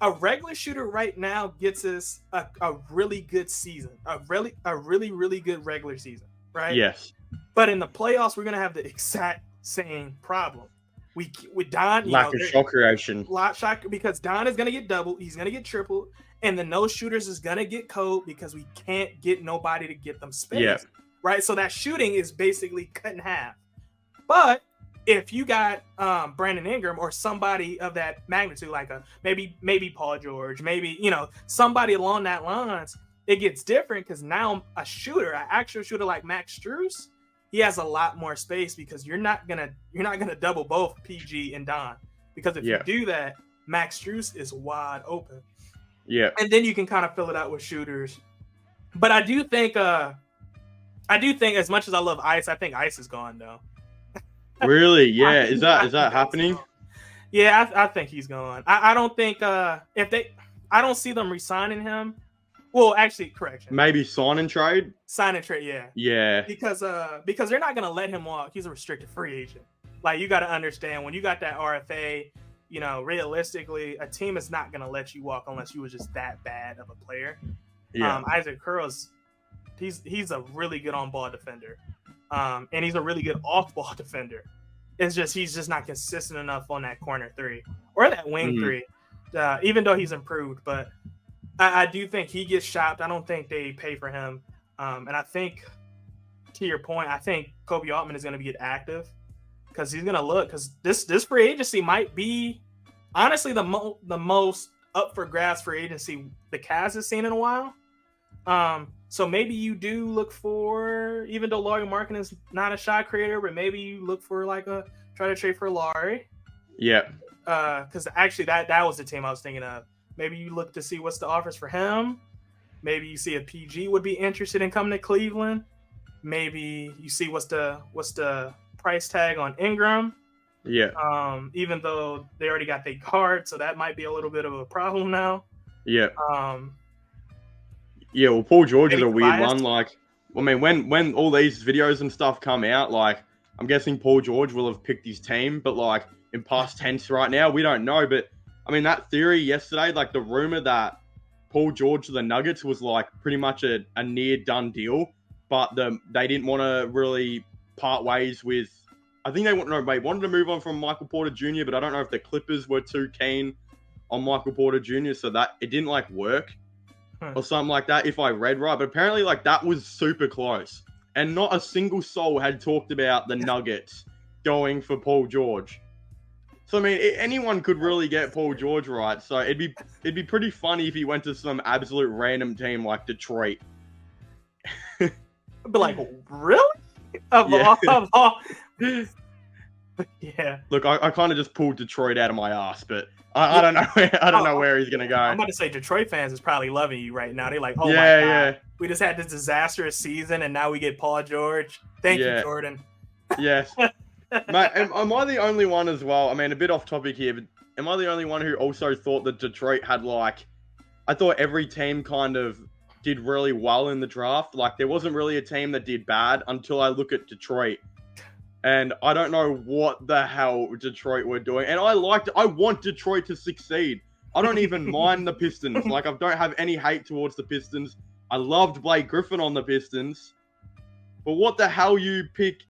a regular shooter right now gets us a really good season, a really good regular season, right? Yes. But in the playoffs, we're gonna have the exact same problem. We with Don, Lack of shot creation. Shot because Don is gonna get doubled, he's gonna get tripled, and the no shooters is gonna get cold because we can't get nobody to get them space. Yeah. Right? So that shooting is basically cut in half. But if you got Brandon Ingram or somebody of that magnitude, like maybe Paul George, maybe somebody along that lines, it gets different because now an actual shooter like Max Strus, he has a lot more space because you're not gonna double both PG and Don, because if you do that, Max Strus is wide open. Yeah, and then you can kind of fill it out with shooters. But I do think as much as I love Ice, I think Ice is gone though. Really? Yeah. Is that happening? Yeah, I think he's gone. I don't think I don't see them re-signing him. Well, actually, correction. Maybe sign and trade. Sign and trade, yeah. Yeah. Because they're not gonna let him walk. He's a restricted free agent. Like, you got to understand, when you got that RFA, realistically, a team is not gonna let you walk unless you was just that bad of a player. Yeah. Isaac Curl's he's a really good on-ball defender. And he's a really good off-ball defender. It's just he's just not consistent enough on that corner three or that wing three, even though he's improved. But I do think he gets shopped. I don't think they pay for him. And I think, to your point, I think Koby Altman is going to get active because he's going to look, because this free agency might be honestly the most up for grabs free agency the Cavs has seen in a while. So maybe you do look for, even though Lauri Markkanen is not a shot creator, but maybe you look for try to trade for Lauri. Yeah. Because actually that was the team I was thinking of. Maybe you look to see what's the offers for him. Maybe you see if PG would be interested in coming to Cleveland. Maybe you see what's the price tag on Ingram. Yeah. Even though they already got their guard, so that might be a little bit of a problem now. Yeah. Yeah, well, Paul George is a weird one. Like, I mean, when all these videos and stuff come out, like, I'm guessing Paul George will have picked his team, but like in past tense right now, we don't know. But I mean, that theory yesterday, like the rumor that Paul George to the Nuggets was like pretty much a near done deal, but they didn't want to really part ways with. I think they wanted to move on from Michael Porter Jr., but I don't know if the Clippers were too keen on Michael Porter Jr., so that it didn't like work. Or something like that, if I read right. But apparently, like, that was super close. And not a single soul had talked about the Nuggets going for Paul George. So, I mean, anyone could really get Paul George right. So, it'd be pretty funny if he went to some absolute random team like Detroit. I'd be like, really? Of all. Yeah. Look, I kind of just pulled Detroit out of my ass, but I don't know. I don't know where he's gonna go. I'm about to say Detroit fans is probably loving you right now. They're like, oh my God, we just had this disastrous season, and now we get Paul George. Thank you, Jordan. Yes. Mate, am I the only one as well? I mean, a bit off topic here, but am I the only one who also thought that Detroit had I thought every team kind of did really well in the draft. Like, there wasn't really a team that did bad until I look at Detroit. And I don't know what the hell Detroit were doing. And I want Detroit to succeed. I don't even mind the Pistons. Like, I don't have any hate towards the Pistons. I loved Blake Griffin on the Pistons. But what the hell you pick